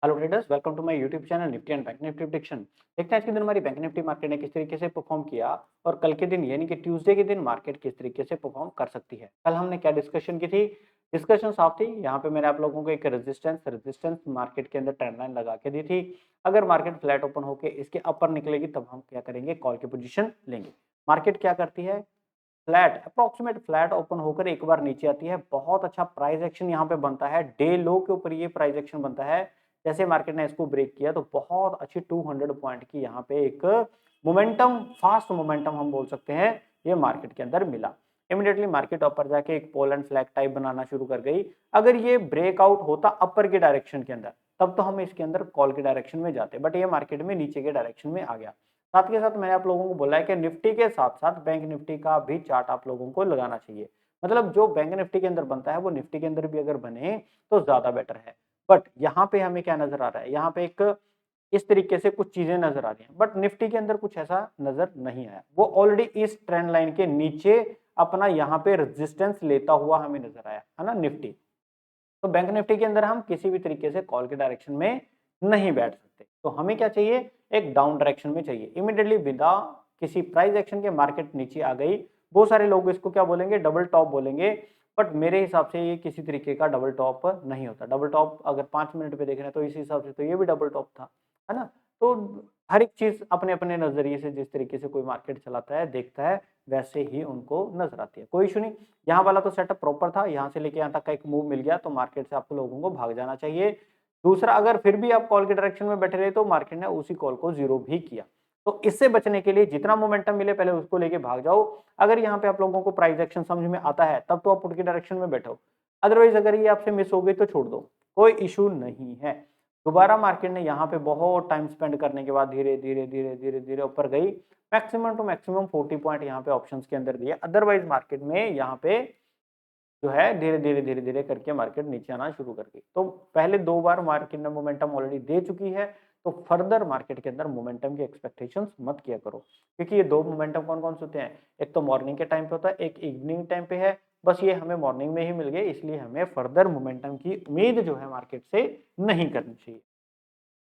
Hello traders, welcome to my YouTube channel Nifty and bank Nifty prediction. देखते हैं आज के दिन हमारी बैंक निफ्टी मार्केट ने किस तरीके से परफॉर्म किया और कल के दिन यानी कि ट्यूसडे के दिन मार्केट किस तरीके से परफॉर्म कर सकती है। कल हमने क्या डिस्कशन की थी? डिस्कशन साफ थी। यहाँ पे मैंने आप लोगों को एक रेजिस्टेंस मार्केट के अंदर ट्रेंड लाइन लगा के दी थी। अगर मार्केट फ्लैट ओपन होकर इसके अपर निकलेगी तब हम क्या करेंगे, कॉल की पोजीशन लेंगे। मार्केट क्या करती है, फ्लैट अप्रोक्सीमेट फ्लैट ओपन होकर एक बार नीचे आती है। बहुत अच्छा प्राइस एक्शन यहाँ पे बनता है, डे लो के ऊपर ये प्राइस एक्शन बनता है। जैसे मार्केट ने इसको ब्रेक किया तो बहुत अच्छी 200 पॉइंट की यहाँ पे एक मोमेंटम, फास्ट मोमेंटम हम बोल सकते हैं, ये मार्केट के अंदर मिला। इमीडिएटली मार्केट ऊपर जाके एक पोल एंड फ्लैग टाइप बनाना शुरू कर गई। अगर ये ब्रेकआउट होता अपर के डायरेक्शन के अंदर तब तो हम इसके अंदर कॉल के डायरेक्शन में जाते, बट ये मार्केट में नीचे के डायरेक्शन में आ गया। साथ के साथ मैंने आप लोगों को बोला है कि निफ्टी के साथ साथ बैंक निफ्टी का भी चार्ट आप लोगों को लगाना चाहिए। मतलब जो बैंक निफ्टी के अंदर बनता है वो निफ्टी के अंदर भी अगर बने तो ज्यादा बेटर है। बट यहाँ पे हमें क्या नजर आ रहा है, यहाँ पे एक इस तरीके से कुछ चीजें नजर आ रही हैं, बट निफ्टी के अंदर कुछ ऐसा नजर नहीं आया। वो ऑलरेडी इस ट्रेंड लाइन के नीचे अपना यहाँ पे रेजिस्टेंस लेता हुआ हमें नजर आया है ना निफ्टी। तो बैंक निफ्टी के अंदर हम किसी भी तरीके से कॉल के डायरेक्शन में नहीं बैठ सकते। तो हमें क्या चाहिए, एक डाउन डायरेक्शन में चाहिए। इमीडिएटली बिना किसी प्राइस एक्शन के मार्केट नीचे आ गई। बहुत सारे लोग इसको क्या बोलेंगे, डबल टॉप बोलेंगे, बट मेरे हिसाब से ये किसी तरीके का डबल टॉप नहीं होता। डबल टॉप अगर 5 मिनट पे देख रहे हैं तो इस हिसाब से तो ये भी डबल टॉप था, है ना। तो हर एक चीज अपने अपने नजरिए से जिस तरीके से कोई मार्केट चलाता है, देखता है, वैसे ही उनको नजर आती है। कोई इशू नहीं। यहाँ वाला तो सेटअप प्रॉपर था, यहाँ से लेके यहाँ तक का एक मूव मिल गया तो मार्केट से आपको लोगों को भाग जाना चाहिए। दूसरा, अगर फिर भी आप कॉल के डायरेक्शन में बैठे रहे तो मार्केट ने उसी कॉल को जीरो भी किया। तो इससे बचने के लिए जितना मोमेंटम मिले पहले उसको लेके भाग जाओ। अगर यहाँ पे आप लोगों को प्राइस एक्शन समझ में आता है तब तो आप पुट की डायरेक्शन में बैठो। अदरवाइज अगर ये आपसे मिस हो गई तो छोड़ दो, कोई इशू नहीं है। दोबारा मार्केट ने यहाँ पे बहुत टाइम स्पेंड करने के बाद धीरे धीरे धीरे धीरे धीरे ऊपर गई। मैक्सिमम टू मैक्सिमम 40 पॉइंट यहाँ पे ऑप्शंस के अंदर दिए। अदरवाइज मार्केट में यहाँ पे जो है धीरे धीरे धीरे धीरे करके मार्केट नीचे आना शुरू कर गई। तो पहले दो बार मार्केट ने मोमेंटम ऑलरेडी दे चुकी है। तो फर्दर मार्केट के अंदर मोमेंटम की एक्सपेक्टेशंस मत किया करो, क्योंकि ये दो मोमेंटम कौन कौन से होते हैं, एक तो मॉर्निंग के टाइम पे होता है, एक इवनिंग टाइम पे है। बस ये हमें मॉर्निंग में ही मिल गए, इसलिए हमें फर्दर मोमेंटम की उम्मीद जो है मार्केट से नहीं करनी चाहिए।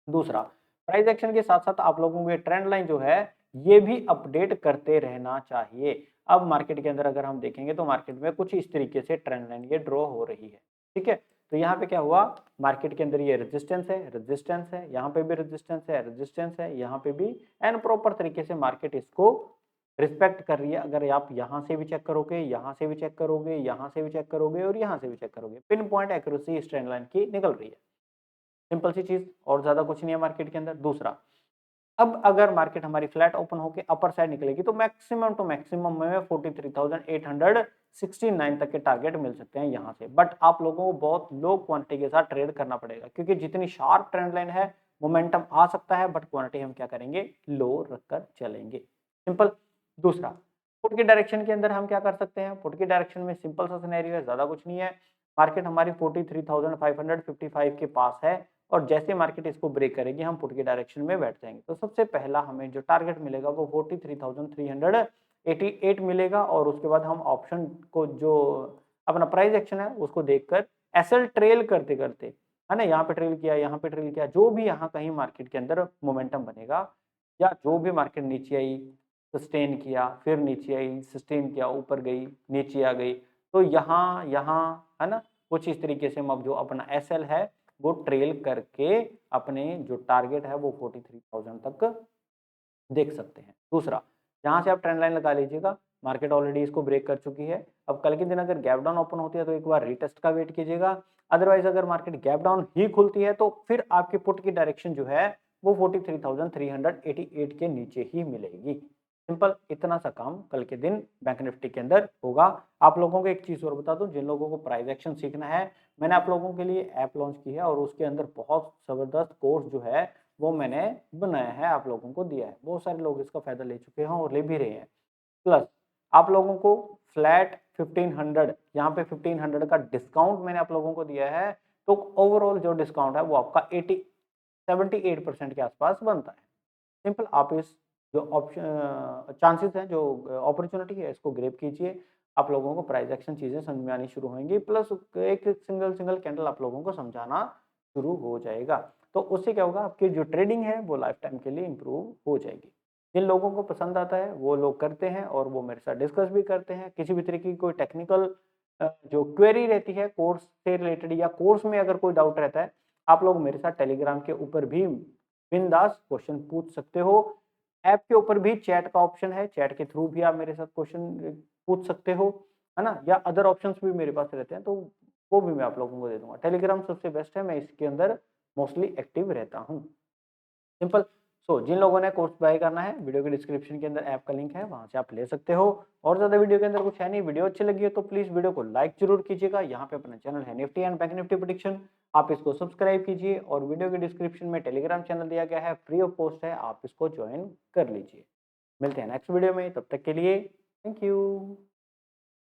दूसरा, प्राइस एक्शन के साथ साथ आप लोगों को ये ट्रेंड लाइन जो है ये भी अपडेट करते रहना चाहिए। अब मार्केट के अंदर अगर हम देखेंगे तो मार्केट में कुछ इस तरीके से ट्रेंड लाइन ये ड्रॉ हो रही है। ठीक है, तो यहाँ पे क्या हुआ, मार्केट के अंदर ये रेजिस्टेंस है, यहाँ पे भी रेजिस्टेंस है, यहाँ पे भी। एंड प्रॉपर तरीके से मार्केट इसको रिस्पेक्ट कर रही है। अगर आप यहाँ से भी चेक करोगे, यहाँ से भी चेक करोगे, यहाँ से भी चेक करोगे और यहाँ से भी चेक करोगे, पिन पॉइंट एक्यूरेसी इस ट्रेंड लाइन की निकल रही है। सिंपल सी चीज, और ज्यादा कुछ नहीं है मार्केट के अंदर। दूसरा, अब अगर मार्केट हमारी फ्लैट ओपन होकर अपर साइड निकलेगी तो मैक्सिमम टू मैक्सिमम में 43,869 तक के टारगेट मिल सकते हैं यहाँ से। बट आप लोगों को बहुत लो क्वांटिटी के साथ ट्रेड करना पड़ेगा, क्योंकि जितनी शार्प ट्रेंड लाइन है मोमेंटम आ सकता है, बट क्वांटिटी हम क्या करेंगे, लो रखकर चलेंगे। सिंपल। दूसरा, पुट की डायरेक्शन के अंदर हम क्या कर सकते हैं, पुट की डायरेक्शन में सिंपल सा सिनेरियो है, ज्यादा कुछ नहीं है। मार्केट हमारी 43,555 के पास है और जैसे मार्केट इसको ब्रेक करेगी हम पुट की डायरेक्शन में बैठ जाएंगे। तो सबसे पहला हमें जो टारगेट मिलेगा वो 43,388 मिलेगा, और उसके बाद हम ऑप्शन को जो अपना प्राइस एक्शन है उसको देखकर एसएल ट्रेल करते करते, है ना, यहाँ पे ट्रेल किया, यहाँ पे ट्रेल किया, जो भी यहाँ कहीं मार्केट के अंदर मोमेंटम बनेगा, या जो भी मार्केट नीचे आई सस्टेन किया, फिर नीचे आई सस्टेन किया, ऊपर गई नीचे आ गई, तो यहाँ यहाँ है ना, कुछ इस तरीके से हम अब जो अपना एसएल है वो ट्रेल करके अपने जो टारगेट है वो 43,000 तक देख सकते हैं। दूसरा, जहां से आप ट्रेंड लाइन लगा लीजिएगा, मार्केट ऑलरेडी इसको ब्रेक कर चुकी है। अब कल के दिन अगर गैप डाउन ओपन होती है तो एक बार रीटेस्ट का वेट कीजिएगा। अदरवाइज अगर मार्केट गैप डाउन ही खुलती है तो फिर आपकी पुट की डायरेक्शन जो है वो 43,388 के नीचे ही मिलेगी। सिंपल, इतना सा काम कल के दिन बैंक निफ्टी के अंदर होगा। आप लोगों को एक चीज और बता दूं, जिन लोगों को प्राइस एक्शन सीखना है, मैंने आप लोगों के लिए ऐप लॉन्च की है और उसके अंदर बहुत जबरदस्त कोर्स जो है वो मैंने बनाया है, आप लोगों को दिया है। बहुत सारे लोग इसका फायदा ले चुके हैं और ले भी रहे हैं। प्लस आप लोगों को फ्लैट 1500, यहाँ पे 1500 का डिस्काउंट मैंने आप लोगों को दिया है। तो ओवरऑल जो डिस्काउंट है वो आपका 78% के आसपास बनता है। सिंपल, आप इस जो ऑप्शन चांसेस हैं, जो अपॉर्चुनिटी है, इसको ग्रैब कीजिए। आप लोगों को प्राइस एक्शन चीजें समझ में आनी शुरू होंगी, प्लस एक सिंगल सिंगल कैंडल आप लोगों को समझाना शुरू हो जाएगा। तो उससे क्या होगा, आपकी जो ट्रेडिंग है वो लाइफ टाइम के लिए इम्प्रूव हो जाएगी। जिन लोगों को पसंद आता है वो लोग करते हैं और वो मेरे साथ डिस्कस भी करते हैं। किसी भी तरीके की कोई टेक्निकल जो क्वेरी रहती है कोर्स से रिलेटेड या कोर्स में अगर कोई डाउट रहता है, आप लोग मेरे साथ टेलीग्राम के ऊपर भी बिंदास क्वेश्चन पूछ सकते हो। ऐप के ऊपर भी चैट का ऑप्शन है, चैट के थ्रू भी आप मेरे साथ क्वेश्चन पूछ सकते हो, है ना? या अदर ऑप्शंस भी मेरे पास रहते हैं, तो वो भी मैं आप लोगों को दे दूँगा। टेलीग्राम सबसे बेस्ट है, मैं इसके अंदर मोस्टली एक्टिव रहता हूँ। सिंपल। सो जिन लोगों ने कोर्स बाय करना है, वीडियो के डिस्क्रिप्शन के अंदर ऐप का लिंक है, वहाँ से आप ले सकते हो। और ज़्यादा वीडियो के अंदर कुछ है नहीं, वीडियो अच्छी लगी है तो प्लीज़ वीडियो को लाइक ज़रूर कीजिएगा। यहाँ पे अपना चैनल है Nifty and bank Nifty prediction, आप इसको सब्सक्राइब कीजिए और वीडियो के डिस्क्रिप्शन में टेलीग्राम चैनल दिया गया है, फ्री ऑफ कॉस्ट है, आप इसको जॉइन कर लीजिए। मिलते हैं नेक्स्ट वीडियो में, तब तक के लिए थैंक यू।